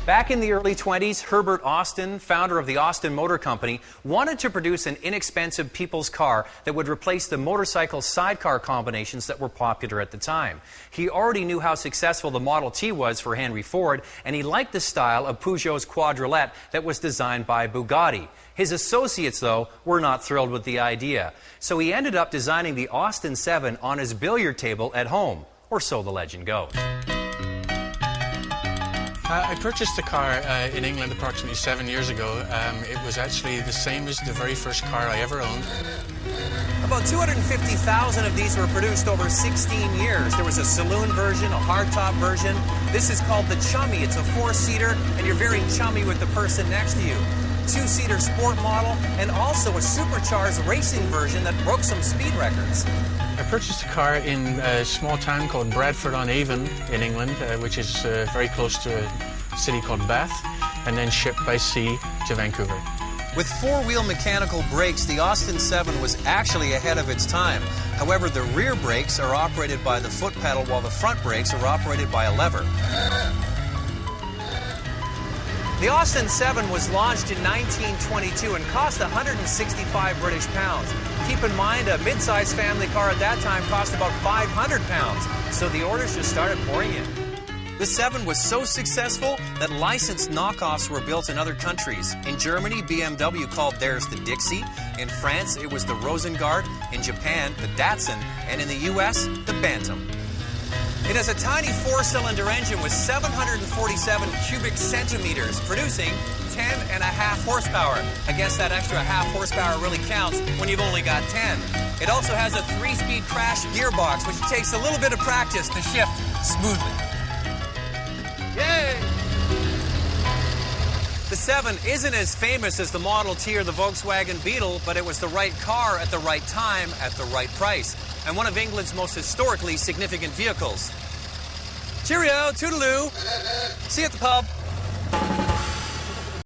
Back in the early 20s, Herbert Austin, founder of the Austin Motor Company, wanted to produce an inexpensive people's car that would replace the motorcycle sidecar combinations that were popular at the time. He already knew how successful the Model T was for Henry Ford, and he liked the style of Peugeot's Quadrillette that was designed by Bugatti. His associates, though, were not thrilled with the idea. So he ended up designing the austin7 on his billiard table at home, or so the legend goes. I purchased the car in England approximately 7 years ago. It was actually the same as the very first car I ever owned. About 250,000 of these were produced over 16 years. There was a saloon version, a hardtop version. This is called the Chummy. It's a four-seater, and you're very chummy with the person next to you. Two-seater sport model, and also a supercharged racing version that broke some speed records. I purchased a car in a small town called Bradford-on-Avon in England, which is very close to a city called Bath, and then shipped by sea to Vancouver. With four-wheel mechanical brakes, the austin7 was actually ahead of its time. However, the rear brakes are operated by the foot pedal, while the front brakes are operated by a lever. The austin7 was launched in 1922 and cost 165 British pounds. Keep in mind, a mid-sized family car at that time cost about 500 pounds, so the orders just started pouring in. The 7 was so successful that licensed knockoffs were built in other countries. In Germany, BMW called theirs the Dixie. In France, it was the Rosengart. In Japan, the Datsun. And in the US, the Bantam. It has a tiny four-cylinder engine with 747 cubic centimeters, producing 10.5 horsepower. I guess that extra half horsepower really counts when you've only got 10. It also has a 3-speed crash gearbox, which takes a little bit of practice to shift smoothly. Yay! The 7 isn't as famous as the Model T or the Volkswagen Beetle, but it was the right car at the right time at the right price, and one of England's most historically significant vehicles. Cheerio, toodaloo. See you at the pub.